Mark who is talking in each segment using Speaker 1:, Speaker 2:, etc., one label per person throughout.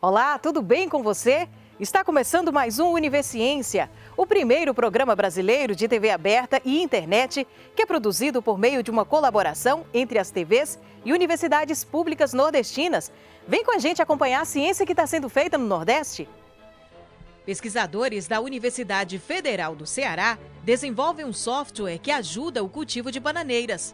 Speaker 1: Olá, tudo bem com você? Está começando mais um Universiência, o primeiro programa brasileiro de TV aberta e internet que é produzido por meio de uma colaboração entre as TVs e universidades públicas nordestinas. Vem com a gente acompanhar a ciência que está sendo feita no Nordeste. Pesquisadores da Universidade Federal do Ceará desenvolvem um software que ajuda o cultivo de bananeiras.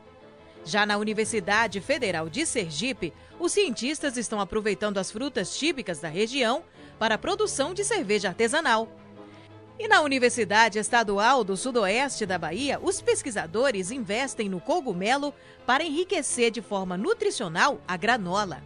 Speaker 1: Já na Universidade Federal de Sergipe, os cientistas estão aproveitando as frutas típicas da região para a produção de cerveja artesanal. E na Universidade Estadual do Sudoeste da Bahia, os pesquisadores investem no cogumelo para enriquecer de forma nutricional a granola.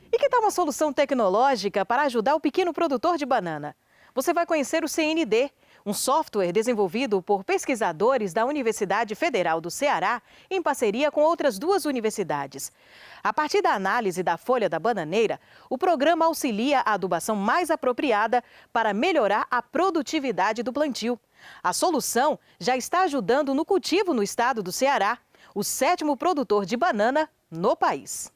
Speaker 1: E que tal uma solução tecnológica para ajudar o pequeno produtor de banana? Você vai conhecer o CND, um software desenvolvido por pesquisadores da Universidade Federal do Ceará em parceria com outras duas universidades. A partir da análise da folha da bananeira, o programa auxilia a adubação mais apropriada para melhorar a produtividade do plantio. A solução já está ajudando no cultivo no estado do Ceará, o 7º produtor de banana no país.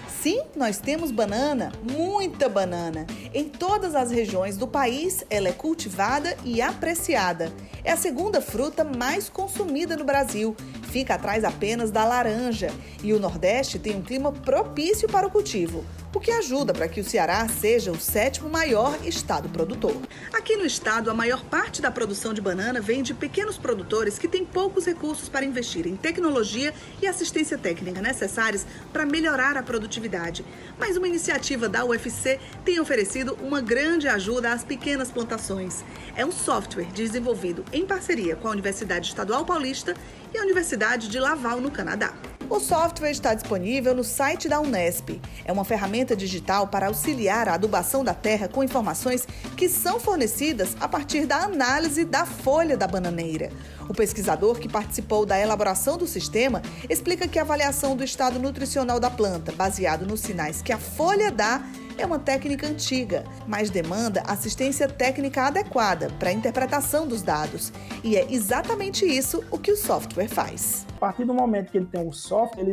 Speaker 2: Sim, nós temos banana, muita banana. Em todas as regiões do país, ela é cultivada e apreciada. É a segunda fruta mais consumida no Brasil. Fica atrás apenas da laranja. E o Nordeste tem um clima propício para o cultivo, o que ajuda para que o Ceará seja o 7º maior estado produtor. Aqui no estado, a maior parte da produção de banana vem de pequenos produtores que têm poucos recursos para investir em tecnologia e assistência técnica necessárias para melhorar a produtividade. Mas uma iniciativa da UFC tem oferecido uma grande ajuda às pequenas plantações. É um software desenvolvido em parceria com a Universidade Estadual Paulista e a Universidade de Laval, no Canadá. O software está disponível no site da Unesp. É uma ferramenta digital para auxiliar a adubação da terra com informações que são fornecidas a partir da análise da folha da bananeira. O pesquisador que participou da elaboração do sistema explica que a avaliação do estado nutricional da planta, baseado nos sinais que a folha dá, é uma técnica antiga, mas demanda assistência técnica adequada para a interpretação dos dados. E é exatamente isso o que o software faz.
Speaker 3: A partir do momento que ele tem o software,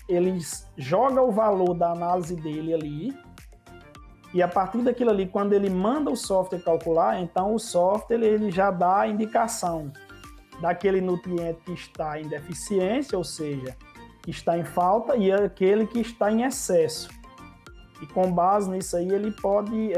Speaker 3: ele joga o valor da análise dele ali, e a partir daquilo ali, quando ele manda o software calcular, então o software ele já dá a indicação daquele nutriente que está em deficiência, ou seja, que está em falta, e aquele que está em excesso. E com base nisso aí, ele pode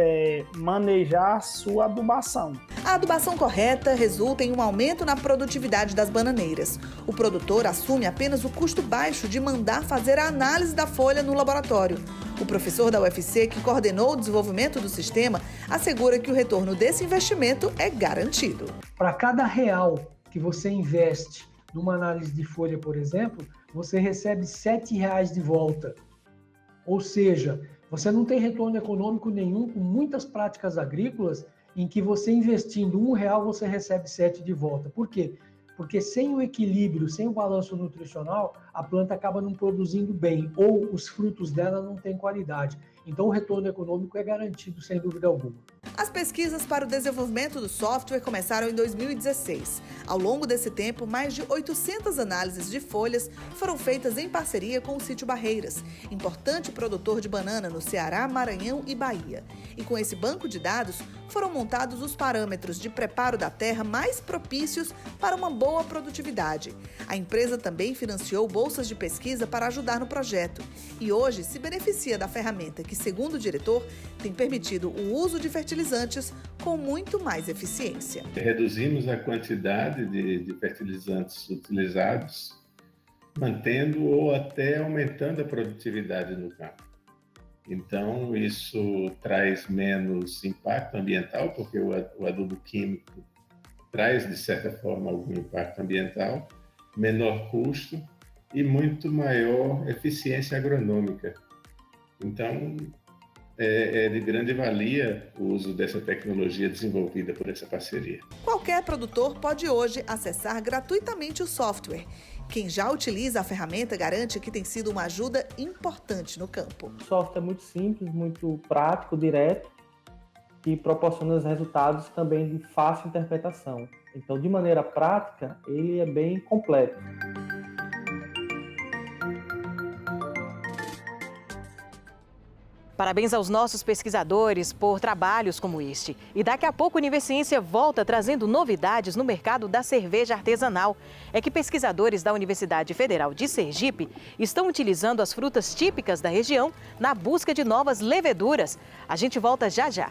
Speaker 3: manejar sua adubação.
Speaker 2: A adubação correta resulta em um aumento na produtividade das bananeiras. O produtor assume apenas o custo baixo de mandar fazer a análise da folha no laboratório. O professor da UFC, que coordenou o desenvolvimento do sistema, assegura que o retorno desse investimento é garantido.
Speaker 4: Para cada real que você investe numa análise de folha, por exemplo, você recebe R$7 de volta. Ou seja, você não tem retorno econômico nenhum com muitas práticas agrícolas em que você investindo R$1, você recebe 7 de volta. Por quê? Porque sem o equilíbrio, sem o balanço nutricional, a planta acaba não produzindo bem, ou os frutos dela não têm qualidade. Então o retorno econômico é garantido, sem dúvida alguma.
Speaker 2: As pesquisas para o desenvolvimento do software começaram em 2016. Ao longo desse tempo, mais de 800 análises de folhas foram feitas em parceria com o Sítio Barreiras, importante produtor de banana no Ceará, Maranhão e Bahia. E com esse banco de dados, foram montados os parâmetros de preparo da terra mais propícios para uma boa produtividade. A empresa também financiou bolsas de pesquisa para ajudar no projeto. E hoje se beneficia da ferramenta que, segundo o diretor, tem permitido o uso de fertilizantes com muito mais eficiência.
Speaker 5: Reduzimos a quantidade de fertilizantes utilizados, mantendo ou até aumentando a produtividade no campo. Então, isso traz menos impacto ambiental, porque o adubo químico traz, de certa forma, algum impacto ambiental, menor custo e muito maior eficiência agronômica. Então, é de grande valia o uso dessa tecnologia desenvolvida por essa parceria.
Speaker 2: Qualquer produtor pode hoje acessar gratuitamente o software. Quem já utiliza a ferramenta garante que tem sido uma ajuda importante no campo.
Speaker 6: O software é muito simples, muito prático, direto, e proporciona resultados também de fácil interpretação. Então, de maneira prática, ele é bem completo.
Speaker 1: Parabéns aos nossos pesquisadores por trabalhos como este. E daqui a pouco a Univerciência volta trazendo novidades no mercado da cerveja artesanal. É que pesquisadores da Universidade Federal de Sergipe estão utilizando as frutas típicas da região na busca de novas leveduras. A gente volta já já.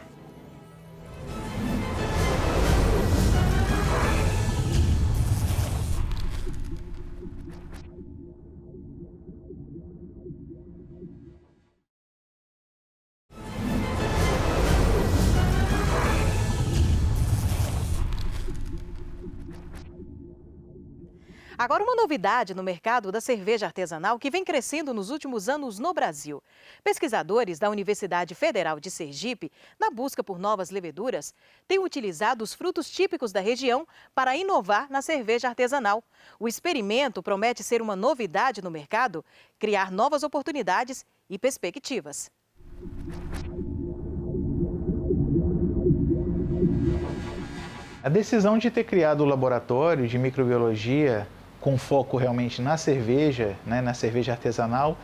Speaker 1: Agora, uma novidade no mercado da cerveja artesanal que vem crescendo nos últimos anos no Brasil. Pesquisadores da Universidade Federal de Sergipe, na busca por novas leveduras, têm utilizado os frutos típicos da região para inovar na cerveja artesanal. O experimento promete ser uma novidade no mercado, criar novas oportunidades e perspectivas.
Speaker 7: A decisão de ter criado o laboratório de microbiologia com foco realmente na cerveja, na cerveja artesanal,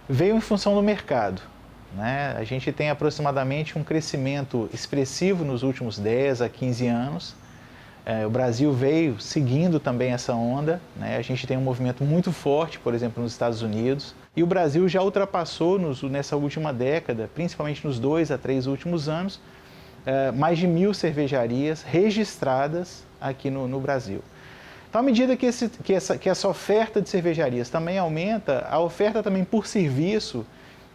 Speaker 7: veio em função do mercado. A gente tem aproximadamente um crescimento expressivo nos últimos 10 a 15 anos. O Brasil veio seguindo também essa onda. A gente tem um movimento muito forte, por exemplo, nos Estados Unidos. E o Brasil já ultrapassou nessa última década, principalmente nos 2 a 3 últimos anos, mais de 1.000 cervejarias registradas aqui no Brasil. Então, à medida que essa oferta de cervejarias também aumenta, a oferta também por serviço,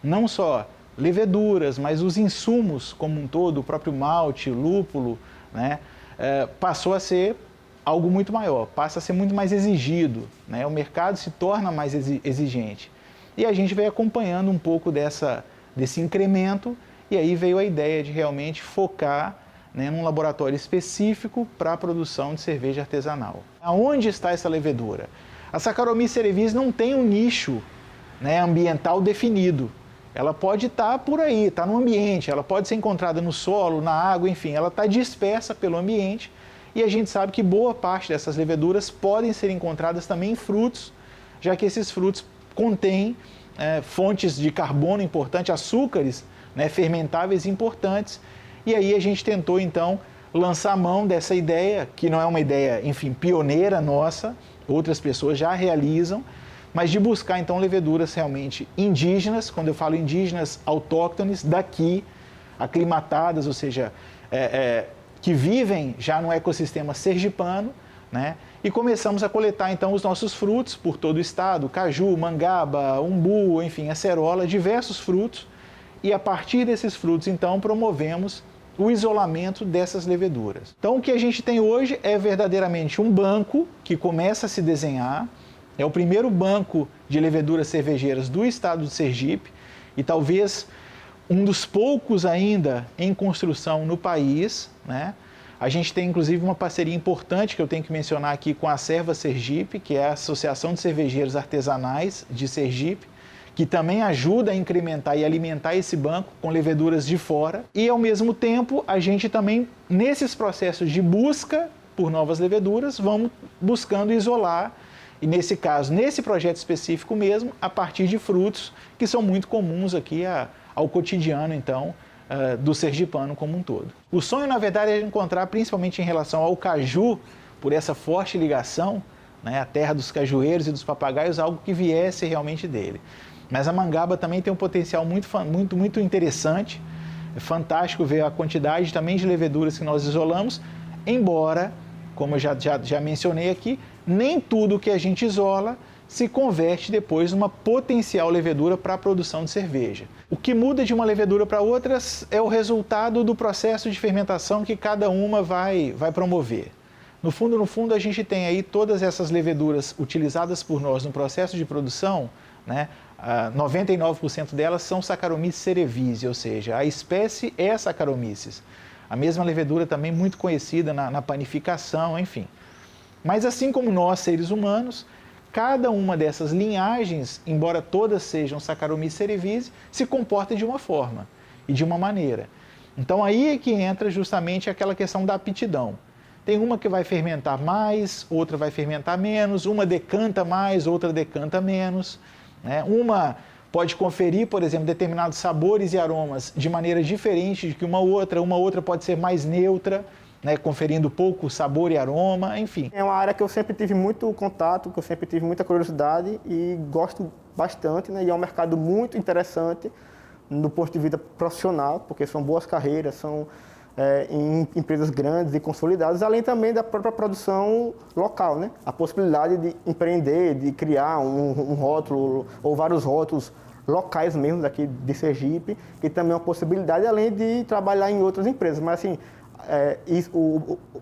Speaker 7: não só leveduras, mas os insumos como um todo, o próprio malte, lúpulo, passou a ser algo muito maior, passa a ser muito mais exigido, o mercado se torna mais exigente. E a gente veio acompanhando um pouco desse incremento, e aí veio a ideia de realmente focar num laboratório específico para a produção de cerveja artesanal. Aonde está essa levedura? A Saccharomyces cerevisiae não tem um nicho ambiental definido. Ela pode estar por aí, está no ambiente, ela pode ser encontrada no solo, na água, enfim, ela está dispersa pelo ambiente e a gente sabe que boa parte dessas leveduras podem ser encontradas também em frutos, já que esses frutos contêm fontes de carbono importantes, açúcares fermentáveis importantes. E aí a gente tentou, então, lançar mão dessa ideia, que não é uma ideia, enfim, pioneira nossa, outras pessoas já realizam, mas de buscar, então, leveduras realmente indígenas, quando eu falo indígenas, autóctones, daqui, aclimatadas, ou seja, que vivem já no ecossistema sergipano, e começamos a coletar, então, os nossos frutos por todo o estado, caju, mangaba, umbu, enfim, acerola, diversos frutos, e a partir desses frutos, então, promovemos o isolamento dessas leveduras. Então, o que a gente tem hoje é verdadeiramente um banco que começa a se desenhar, é o primeiro banco de leveduras cervejeiras do estado de Sergipe e talvez um dos poucos ainda em construção no país, A gente tem, inclusive, uma parceria importante que eu tenho que mencionar aqui com a Serva Sergipe, que é a Associação de Cervejeiros Artesanais de Sergipe, que também ajuda a incrementar e alimentar esse banco com leveduras de fora. E, ao mesmo tempo, a gente também, nesses processos de busca por novas leveduras, vamos buscando isolar, e nesse caso, nesse projeto específico mesmo, a partir de frutos que são muito comuns aqui ao cotidiano, então, do sergipano como um todo. O sonho, na verdade, é encontrar, principalmente em relação ao caju, por essa forte ligação, a terra dos cajueiros e dos papagaios, algo que viesse realmente dele. Mas a mangaba também tem um potencial muito interessante, é fantástico ver a quantidade também de leveduras que nós isolamos, embora, como eu já mencionei aqui, nem tudo que a gente isola se converte depois numa potencial levedura para a produção de cerveja. O que muda de uma levedura para outras é o resultado do processo de fermentação que cada uma vai promover. no fundo, a gente tem aí todas essas leveduras utilizadas por nós no processo de produção, né? 99% delas são Saccharomyces cerevisiae, ou seja, a espécie é a Saccharomyces. A mesma levedura também muito conhecida na panificação, enfim. Mas assim como nós, seres humanos, cada uma dessas linhagens, embora todas sejam Saccharomyces cerevisiae, se comporta de uma forma e de uma maneira. Então aí é que entra justamente aquela questão da aptidão. Tem uma que vai fermentar mais, outra vai fermentar menos, uma decanta mais, outra decanta menos, né? Uma pode conferir, por exemplo, determinados sabores e aromas de maneira diferente de que uma outra pode ser mais neutra, né? Conferindo pouco sabor e aroma, enfim.
Speaker 8: É uma área que eu sempre tive muito contato, que eu sempre tive muita curiosidade e gosto bastante, né? E é um mercado muito interessante do ponto de vista profissional, porque são boas carreiras, são em empresas grandes e consolidadas, além também da própria produção local, né? A possibilidade de empreender, de criar um rótulo ou vários rótulos locais mesmo daqui de Sergipe, que também é uma possibilidade, além de trabalhar em outras empresas. Mas assim,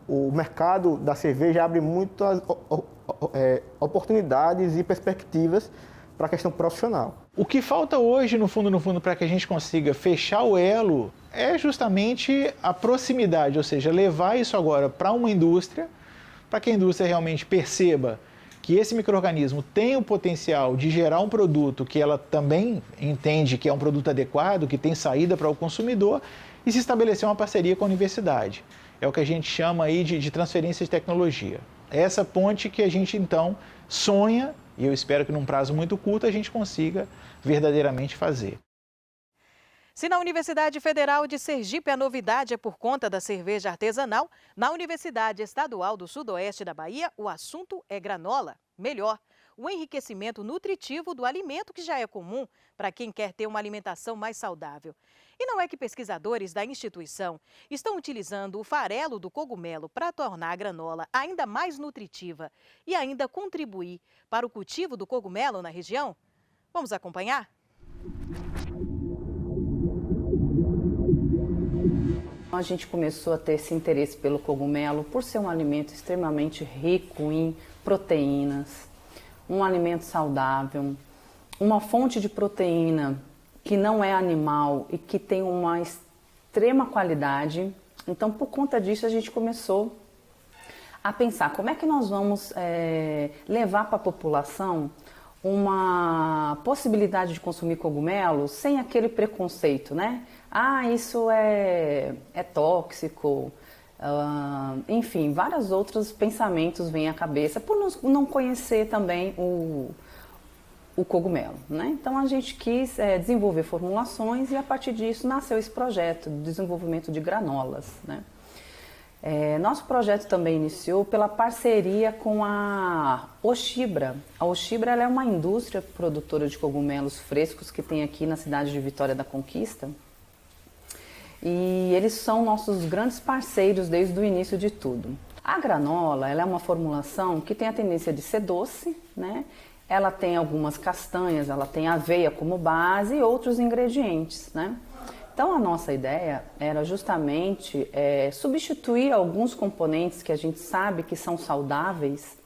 Speaker 8: o mercado da cerveja abre muitas oportunidades e perspectivas para a questão profissional.
Speaker 7: O que falta hoje, no fundo, para que a gente consiga fechar o elo é justamente a proximidade, ou seja, levar isso agora para uma indústria, para que a indústria realmente perceba que esse micro-organismo tem o potencial de gerar um produto que ela também entende que é um produto adequado, que tem saída para o consumidor, e se estabelecer uma parceria com a universidade. É o que a gente chama aí de transferência de tecnologia. É essa ponte que a gente, então, sonha, e eu espero que num prazo muito curto a gente consiga verdadeiramente fazer.
Speaker 1: Se na Universidade Federal de Sergipe a novidade é por conta da cerveja artesanal, na Universidade Estadual do Sudoeste da Bahia o assunto é granola. Melhor, o enriquecimento nutritivo do alimento que já é comum para quem quer ter uma alimentação mais saudável. E não é que pesquisadores da instituição estão utilizando o farelo do cogumelo para tornar a granola ainda mais nutritiva e ainda contribuir para o cultivo do cogumelo na região? Vamos acompanhar?
Speaker 9: A gente começou a ter esse interesse pelo cogumelo por ser um alimento extremamente rico em proteínas, um alimento saudável, uma fonte de proteína que não é animal e que tem uma extrema qualidade. Então, por conta disso, a gente começou a pensar como é que nós vamos levar para a população uma possibilidade de consumir cogumelos sem aquele preconceito, né? Ah, isso é tóxico, enfim, vários outros pensamentos vêm à cabeça por não conhecer também o cogumelo, né? Então a gente quis desenvolver formulações e a partir disso nasceu esse projeto de desenvolvimento de granolas, né? Nosso projeto também iniciou pela parceria com a Oxibra. A Oxibra ela é uma indústria produtora de cogumelos frescos que tem aqui na cidade de Vitória da Conquista. E eles são nossos grandes parceiros desde o início de tudo. A granola ela é uma formulação que tem a tendência de ser doce, né? Ela tem algumas castanhas, ela tem aveia como base e outros ingredientes, né? Então a nossa ideia era justamente substituir alguns componentes que a gente sabe que são saudáveis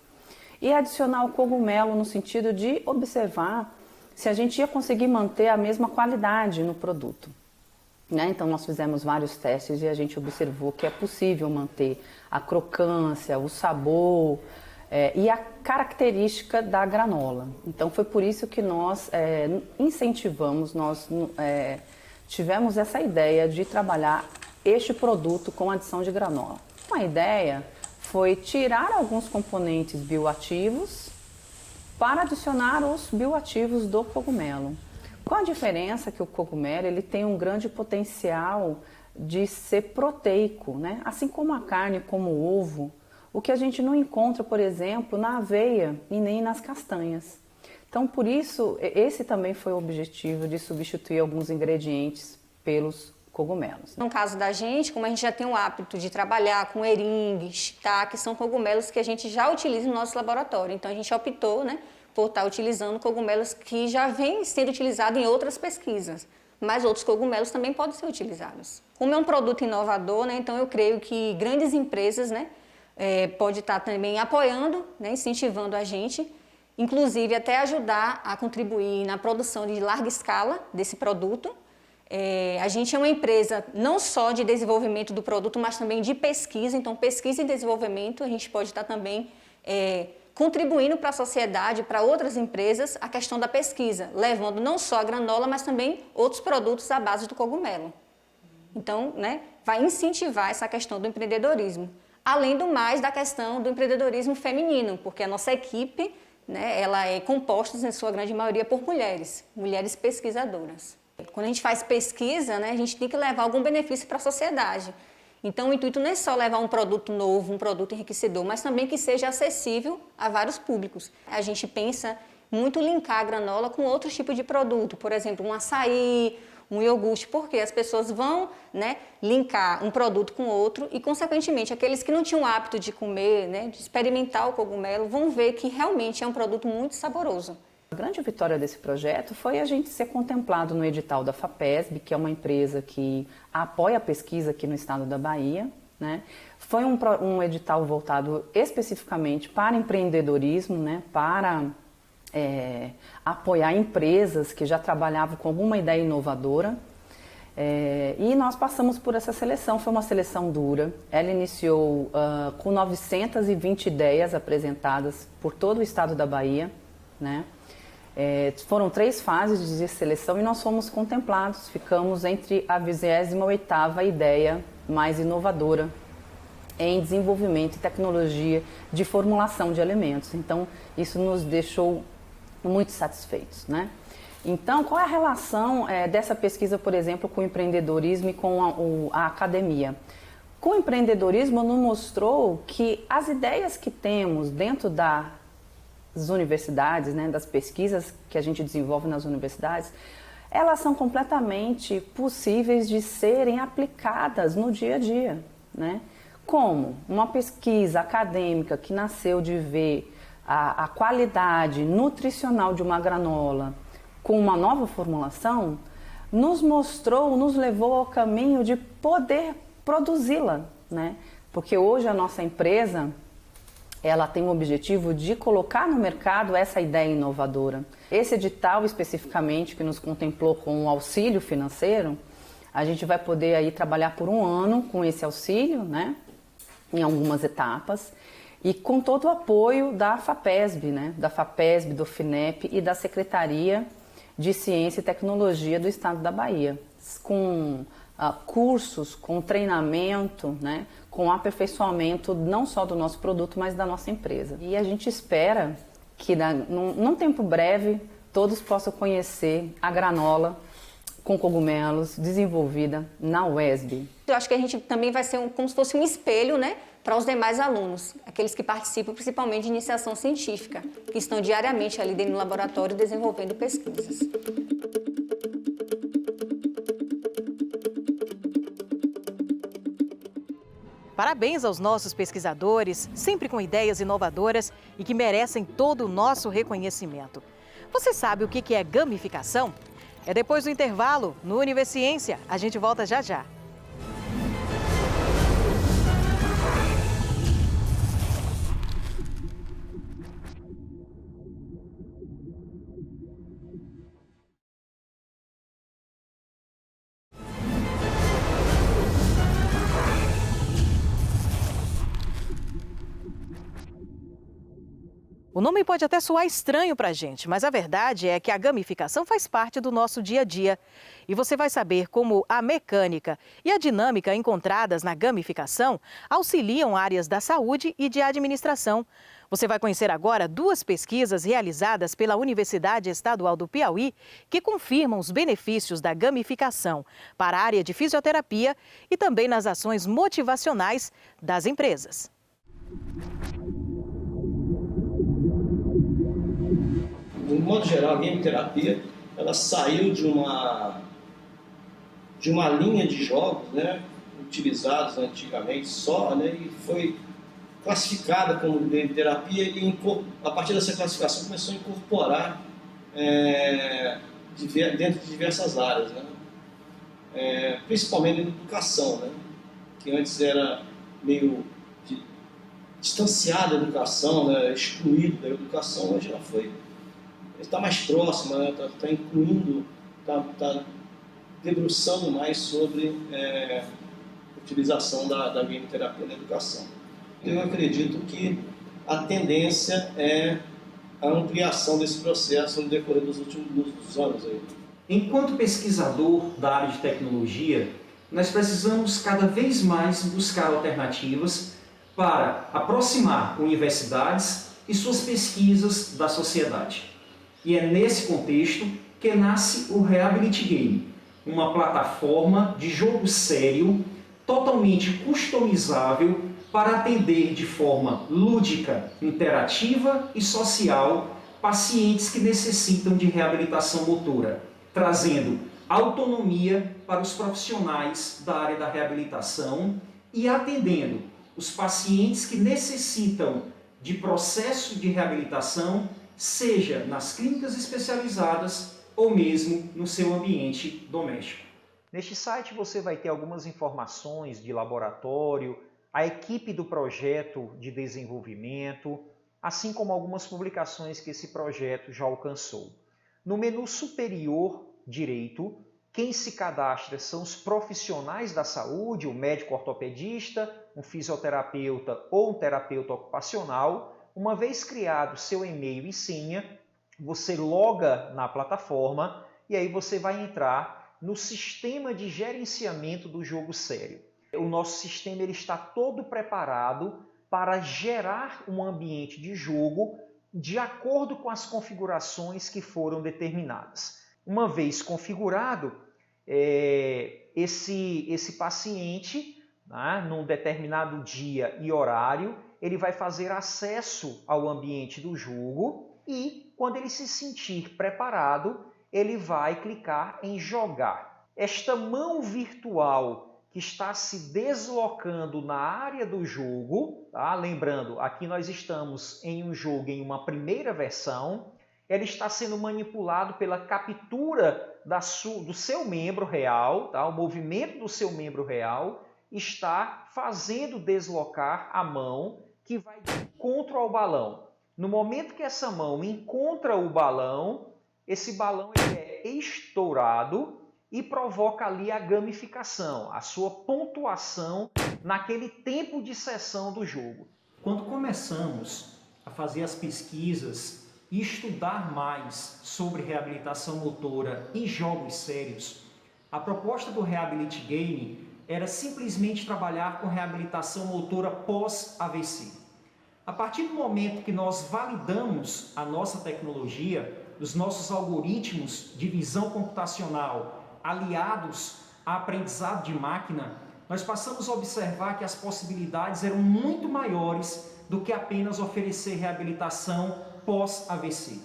Speaker 9: e adicionar o cogumelo no sentido de observar se a gente ia conseguir manter a mesma qualidade no produto, né? Então nós fizemos vários testes e a gente observou que é possível manter a crocância, o sabor e a característica da granola. Então foi por isso que nós incentivamos, tivemos essa ideia de trabalhar este produto com adição de granola. Uma ideia foi tirar alguns componentes bioativos para adicionar os bioativos do cogumelo. Com a diferença que o cogumelo ele tem um grande potencial de ser proteico, né? Assim como a carne, como o ovo, o que a gente não encontra, por exemplo, na aveia e nem nas castanhas. Então, por isso, esse também foi o objetivo de substituir alguns ingredientes pelos cogumelos.
Speaker 10: No caso da gente, como a gente já tem o hábito de trabalhar com eringues, que são cogumelos que a gente já utiliza no nosso laboratório. Então, a gente optou, né, por estar utilizando cogumelos que já vêm sendo utilizados em outras pesquisas. Mas outros cogumelos também podem ser utilizados. Como é um produto inovador, né, então eu creio que grandes empresas, né, pode estar também apoiando, né, incentivando a gente, inclusive até ajudar a contribuir na produção de larga escala desse produto. A gente é uma empresa não só de desenvolvimento do produto, mas também de pesquisa. Então, pesquisa e desenvolvimento, a gente pode estar também contribuindo para a sociedade, para outras empresas, a questão da pesquisa, levando não só a granola, mas também outros produtos à base do cogumelo. Então, né, vai incentivar essa questão do empreendedorismo. Além do mais, da questão do empreendedorismo feminino, porque a nossa equipe, né, ela é composta, em sua grande maioria, por mulheres pesquisadoras. Quando a gente faz pesquisa, né, a gente tem que levar algum benefício para a sociedade. Então, o intuito não é só levar um produto novo, um produto enriquecedor, mas também que seja acessível a vários públicos. A gente pensa muito linkar a granola com outros tipos de produto, por exemplo, um açaí, um iogurte, porque as pessoas vão, né, linkar um produto com outro e, consequentemente, aqueles que não tinham o hábito de comer, né, de experimentar o cogumelo, vão ver que realmente é um produto muito saboroso.
Speaker 9: A grande vitória desse projeto foi a gente ser contemplado no edital da FAPESB, que é uma empresa que apoia a pesquisa aqui no estado da Bahia, né? Foi um edital voltado especificamente para empreendedorismo, né? Para apoiar empresas que já trabalhavam com alguma ideia inovadora. E nós passamos por essa seleção, foi uma seleção dura. Ela iniciou com 920 ideias apresentadas por todo o estado da Bahia, né? Foram 3 fases de seleção e nós fomos contemplados, ficamos entre a 28ª ideia mais inovadora em desenvolvimento e tecnologia de formulação de alimentos. Então, isso nos deixou muito satisfeitos, né? Então, qual é a relação dessa pesquisa, por exemplo, com o empreendedorismo e com a academia? Com o empreendedorismo, nos mostrou que as ideias que temos dentro das universidades, né, das pesquisas que a gente desenvolve nas universidades, elas são completamente possíveis de serem aplicadas no dia a dia, né? Como uma pesquisa acadêmica que nasceu de ver a qualidade nutricional de uma granola com uma nova formulação, nos mostrou, nos levou ao caminho de poder produzi-la, né? Porque hoje a nossa empresa, ela tem o objetivo de colocar no mercado essa ideia inovadora. Esse edital especificamente, que nos contemplou com o auxílio financeiro, a gente vai poder aí trabalhar por 1 ano com esse auxílio, né? Em algumas etapas, e com todo o apoio da FAPESB, né? Da FAPESB, do FINEP e da Secretaria de Ciência e Tecnologia do Estado da Bahia, com cursos, com treinamento, né? Com aperfeiçoamento não só do nosso produto, mas da nossa empresa. E a gente espera que num tempo breve todos possam conhecer a granola com cogumelos desenvolvida na UESB.
Speaker 10: Eu acho que a gente também vai ser como se fosse um espelho, né, para os demais alunos, aqueles que participam principalmente de iniciação científica, que estão diariamente ali dentro do laboratório desenvolvendo pesquisas.
Speaker 1: Parabéns aos nossos pesquisadores, sempre com ideias inovadoras e que merecem todo o nosso reconhecimento. Você sabe o que é gamificação? É depois do intervalo, no Univerciência. A gente volta já já. O nome pode até soar estranho para a gente, mas a verdade é que a gamificação faz parte do nosso dia a dia. E você vai saber como a mecânica e a dinâmica encontradas na gamificação auxiliam áreas da saúde e de administração. Você vai conhecer agora 2 pesquisas realizadas pela Universidade Estadual do Piauí que confirmam os benefícios da gamificação para a área de fisioterapia e também nas ações motivacionais das empresas.
Speaker 11: De um modo geral, a gameterapia, ela saiu de uma linha de jogos, né, utilizados antigamente só, né, e foi classificada como gameterapia e a partir dessa classificação começou a incorporar dentro de diversas áreas, né, principalmente na educação, né, que antes era meio distanciado da educação, né, excluído da educação, hoje ela está mais próxima, está, né, incluindo, está debruçando mais sobre a utilização da game terapia na educação. Eu acredito que a tendência é a ampliação desse processo no decorrer dos últimos anos. Aí.
Speaker 12: Enquanto pesquisador da área de tecnologia, nós precisamos cada vez mais buscar alternativas para aproximar universidades e suas pesquisas da sociedade. E é nesse contexto que nasce o Reability Game, uma plataforma de jogo sério, totalmente customizável para atender de forma lúdica, interativa e social pacientes que necessitam de reabilitação motora, trazendo autonomia para os profissionais da área da reabilitação e atendendo os pacientes que necessitam de processo de reabilitação, seja nas clínicas especializadas ou mesmo no seu ambiente doméstico.
Speaker 13: Neste site você vai ter algumas informações de laboratório, a equipe do projeto de desenvolvimento, assim como algumas publicações que esse projeto já alcançou. No menu superior direito, quem se cadastra são os profissionais da saúde, o médico ortopedista, um fisioterapeuta ou um terapeuta ocupacional. Uma vez criado seu e-mail e senha, você loga na plataforma e aí você vai entrar no sistema de gerenciamento do jogo sério. O nosso sistema ele está todo preparado para gerar um ambiente de jogo de acordo com as configurações que foram determinadas. Uma vez configurado, esse paciente, né, num determinado dia e horário, ele vai fazer acesso ao ambiente do jogo e, quando ele se sentir preparado, ele vai clicar em jogar. Esta mão virtual que está se deslocando na área do jogo, tá? Lembrando, aqui nós estamos em um jogo em uma primeira versão, ele está sendo manipulado pela captura do seu membro real, tá? O movimento do seu membro real está fazendo deslocar a mão que vai de encontro ao balão. No momento que essa mão encontra o balão, esse balão ele é estourado e provoca ali a gamificação, a sua pontuação naquele tempo de sessão do jogo.
Speaker 12: Quando começamos a fazer as pesquisas e estudar mais sobre reabilitação motora em jogos sérios, a proposta do Reability Game era simplesmente trabalhar com reabilitação motora pós-AVC. A partir do momento que nós validamos a nossa tecnologia, os nossos algoritmos de visão computacional aliados a aprendizado de máquina, nós passamos a observar que as possibilidades eram muito maiores do que apenas oferecer reabilitação pós-AVC.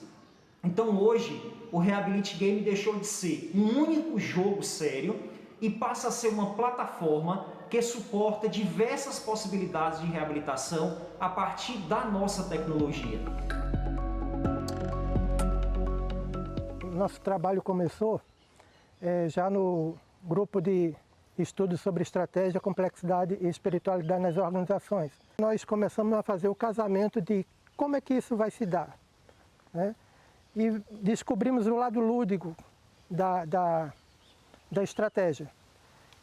Speaker 12: Então hoje, o Reability Game deixou de ser um único jogo sério e passa a ser uma plataforma que suporta diversas possibilidades de reabilitação a partir da nossa tecnologia.
Speaker 14: Nosso trabalho começou já no grupo de estudos sobre estratégia, complexidade e espiritualidade nas organizações. Nós começamos a fazer o casamento de como é que isso vai se dar, né? E descobrimos o lado lúdico da estratégia.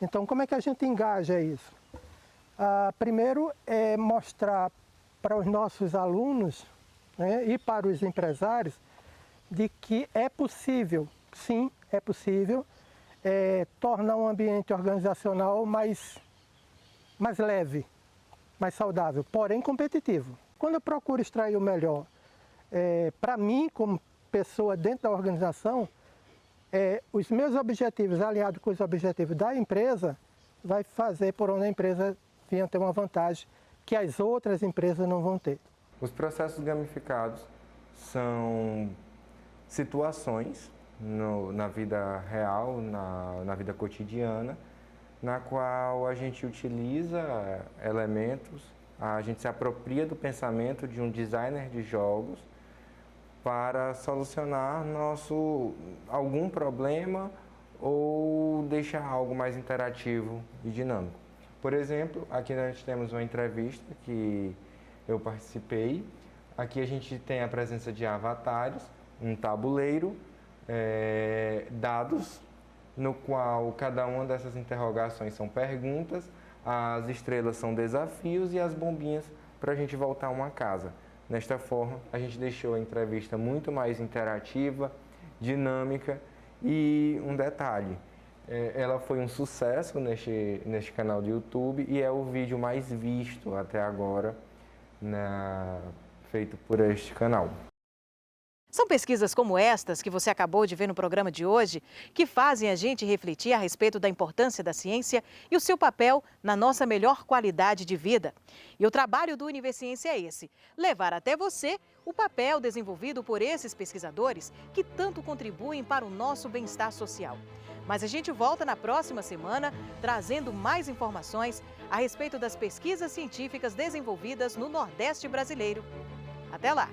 Speaker 14: Então, como é que a gente engaja isso? Primeiro é mostrar para os nossos alunos, né, e para os empresários de que é possível, sim, é possível tornar um ambiente organizacional mais leve, mais saudável, porém competitivo. Quando eu procuro extrair o melhor, para mim, como pessoa dentro da organização, os meus objetivos alinhados com os objetivos da empresa vai fazer por onde a empresa venha ter uma vantagem que as outras empresas não vão ter.
Speaker 15: Os processos gamificados são situações na vida real, na vida cotidiana, na qual a gente utiliza elementos, a gente se apropria do pensamento de um designer de jogos para solucionar algum problema ou deixar algo mais interativo e dinâmico. Por exemplo, aqui nós temos uma entrevista que eu participei. Aqui a gente tem a presença de avatares, um tabuleiro, dados, no qual cada uma dessas interrogações são perguntas, as estrelas são desafios e as bombinhas para a gente voltar a uma casa. Desta forma, a gente deixou a entrevista muito mais interativa, dinâmica e um detalhe, ela foi um sucesso neste canal do YouTube e é o vídeo mais visto até agora feito por este canal.
Speaker 1: São pesquisas como estas que você acabou de ver no programa de hoje que fazem a gente refletir a respeito da importância da ciência e o seu papel na nossa melhor qualidade de vida. E o trabalho do Univerciência é esse, levar até você o papel desenvolvido por esses pesquisadores que tanto contribuem para o nosso bem-estar social. Mas a gente volta na próxima semana trazendo mais informações a respeito das pesquisas científicas desenvolvidas no Nordeste brasileiro. Até lá!